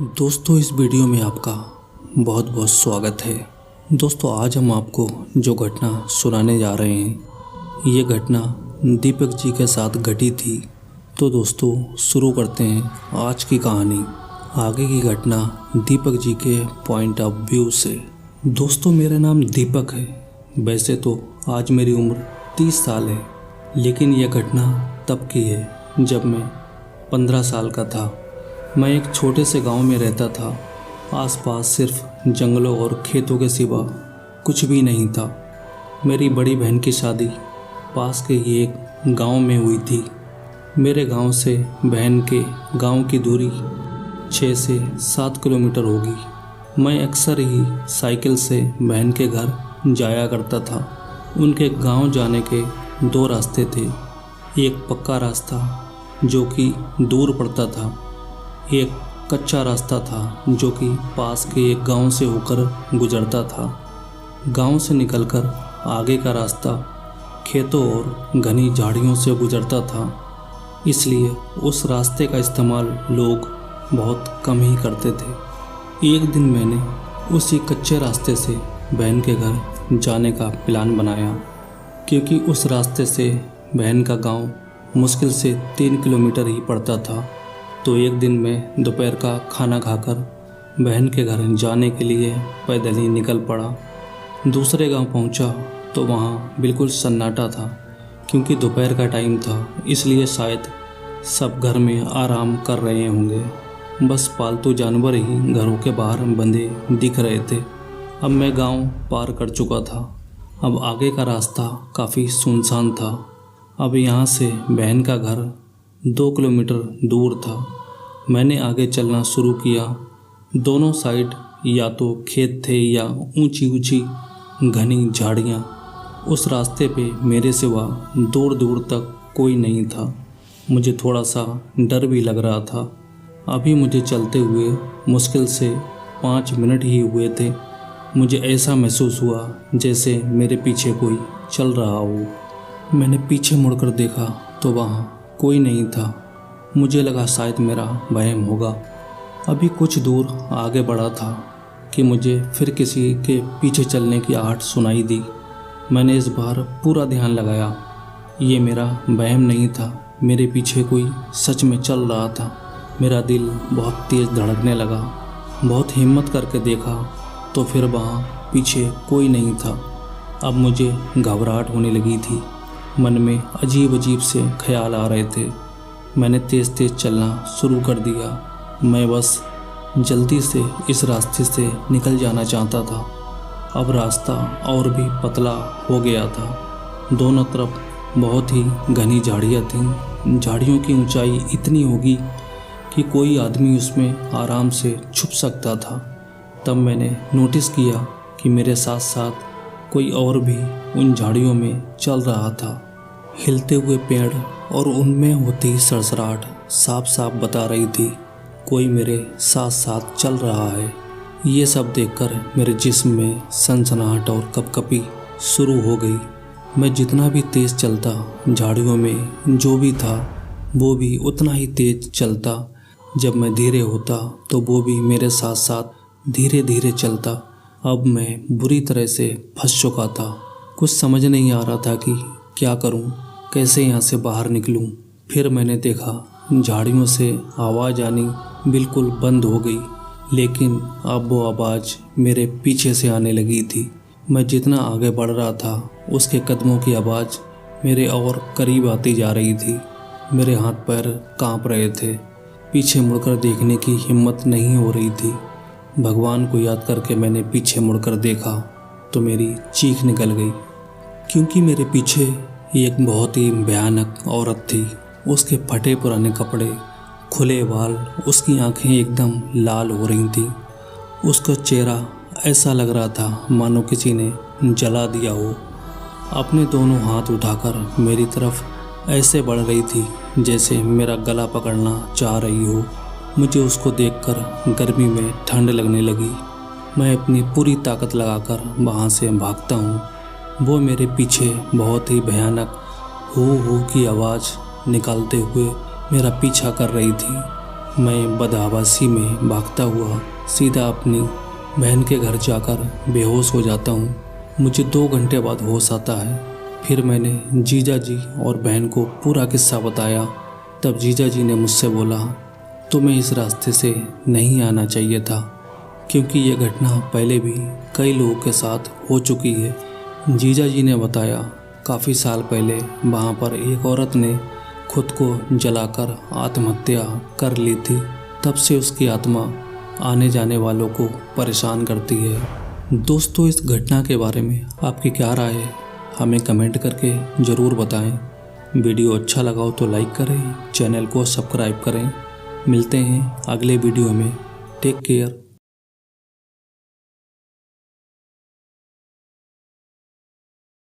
दोस्तों, इस वीडियो में आपका बहुत बहुत स्वागत है। दोस्तों, आज हम आपको जो घटना सुनाने जा रहे हैं ये घटना दीपक जी के साथ घटी थी। तो दोस्तों, शुरू करते हैं आज की कहानी। आगे की घटना दीपक जी के पॉइंट ऑफ व्यू से। दोस्तों, मेरा नाम दीपक है। वैसे तो आज मेरी उम्र 30 साल है, लेकिन यह घटना तब की है जब मैं 15 साल का था। मैं एक छोटे से गांव में रहता था। आसपास सिर्फ जंगलों और खेतों के सिवा कुछ भी नहीं था। मेरी बड़ी बहन की शादी पास के ही एक गांव में हुई थी। मेरे गांव से बहन के गांव की दूरी 6 से 7 किलोमीटर होगी। मैं अक्सर ही साइकिल से बहन के घर जाया करता था। उनके गांव जाने के 2 रास्ते थे। एक पक्का रास्ता जो कि दूर पड़ता था, एक कच्चा रास्ता था जो कि पास के एक गांव से होकर गुजरता था। गांव से निकलकर आगे का रास्ता खेतों और घनी झाड़ियों से गुजरता था, इसलिए उस रास्ते का इस्तेमाल लोग बहुत कम ही करते थे। एक दिन मैंने उसी कच्चे रास्ते से बहन के घर जाने का प्लान बनाया, क्योंकि उस रास्ते से बहन का गांव मुश्किल से 3 किलोमीटर ही पड़ता था। तो एक दिन मैं दोपहर का खाना खाकर बहन के घर जाने के लिए पैदल ही निकल पड़ा। दूसरे गांव पहुंचा तो वहां बिल्कुल सन्नाटा था, क्योंकि दोपहर का टाइम था, इसलिए शायद सब घर में आराम कर रहे होंगे। बस पालतू जानवर ही घरों के बाहर बंधे दिख रहे थे। अब मैं गांव पार कर चुका था। अब आगे का रास्ता काफ़ी सुनसान था। अब यहाँ से बहन का घर 2 किलोमीटर दूर था। मैंने आगे चलना शुरू किया। दोनों साइड या तो खेत थे या ऊंची ऊंची घनी झाड़ियाँ। उस रास्ते पे मेरे सिवा दूर दूर तक कोई नहीं था। मुझे थोड़ा सा डर भी लग रहा था। अभी मुझे चलते हुए मुश्किल से 5 मिनट ही हुए थे। मुझे ऐसा महसूस हुआ जैसे मेरे पीछे कोई चल रहा हो। मैंने पीछे मुड़कर देखा तो वहाँ कोई नहीं था। मुझे लगा शायद मेरा वहम होगा। अभी कुछ दूर आगे बढ़ा था कि मुझे फिर किसी के पीछे चलने की आहट सुनाई दी। मैंने इस बार पूरा ध्यान लगाया। ये मेरा वहम नहीं था, मेरे पीछे कोई सच में चल रहा था। मेरा दिल बहुत तेज़ धड़कने लगा। बहुत हिम्मत करके देखा तो फिर वहाँ पीछे कोई नहीं था। अब मुझे घबराहट होने लगी थी। मन में अजीब अजीब से ख्याल आ रहे थे। मैंने तेज़ तेज़ चलना शुरू कर दिया। मैं बस जल्दी से इस रास्ते से निकल जाना चाहता था। अब रास्ता और भी पतला हो गया था। दोनों तरफ बहुत ही घनी झाड़ियाँ थीं। झाड़ियों की ऊंचाई इतनी होगी कि कोई आदमी उसमें आराम से छुप सकता था। तब मैंने नोटिस किया कि मेरे साथ साथ कोई और भी उन झाड़ियों में चल रहा था। हिलते हुए पेड़ और उनमें होती सरसराहट साफ साफ बता रही थी कोई मेरे साथ साथ चल रहा है। ये सब देखकर मेरे जिस्म में सनसनाहट और कपकपी शुरू हो गई। मैं जितना भी तेज़ चलता, झाड़ियों में जो भी था वो भी उतना ही तेज़ चलता। जब मैं धीरे होता तो वो भी मेरे साथ साथ धीरे धीरे चलता। अब मैं बुरी तरह से फंस चुका था। कुछ समझ नहीं आ रहा था कि क्या करूं, कैसे यहाँ से बाहर निकलूं। फिर मैंने देखा झाड़ियों से आवाज़ आनी बिल्कुल बंद हो गई, लेकिन अब वो आवाज़ मेरे पीछे से आने लगी थी। मैं जितना आगे बढ़ रहा था उसके कदमों की आवाज़ मेरे और करीब आती जा रही थी। मेरे हाथ पैर कांप रहे थे। पीछे मुड़कर देखने की हिम्मत नहीं हो रही थी। भगवान को याद करके मैंने पीछे मुड़कर देखा तो मेरी चीख निकल गई, क्योंकि मेरे पीछे एक बहुत ही भयानक औरत थी। उसके फटे पुराने कपड़े, खुले बाल, उसकी आंखें एकदम लाल हो रही थीं। उसका चेहरा ऐसा लग रहा था मानो किसी ने जला दिया हो। अपने दोनों हाथ उठाकर मेरी तरफ ऐसे बढ़ रही थी जैसे मेरा गला पकड़ना चाह रही हो। मुझे उसको देखकर गर्मी में ठंड लगने लगी। मैं अपनी पूरी ताकत लगाकर वहाँ से भागता हूँ। वो मेरे पीछे बहुत ही भयानक हू हू की आवाज़ निकालते हुए मेरा पीछा कर रही थी। मैं बदहवासी में भागता हुआ सीधा अपनी बहन के घर जाकर बेहोश हो जाता हूँ। मुझे 2 घंटे बाद होश आता है। फिर मैंने जीजा जी और बहन को पूरा किस्सा बताया। तब जीजा जी ने मुझसे बोला, तुम्हें इस रास्ते से नहीं आना चाहिए था, क्योंकि ये घटना पहले भी कई लोगों के साथ हो चुकी है। जीजा जी ने बताया, काफ़ी साल पहले वहाँ पर एक औरत ने खुद को जलाकर आत्महत्या कर ली थी। तब से उसकी आत्मा आने जाने वालों को परेशान करती है। दोस्तों, इस घटना के बारे में आपकी क्या राय है, हमें कमेंट करके ज़रूर बताएं। वीडियो अच्छा लगा हो तो लाइक करें, चैनल को सब्सक्राइब करें। मिलते हैं अगले वीडियो में। Take care.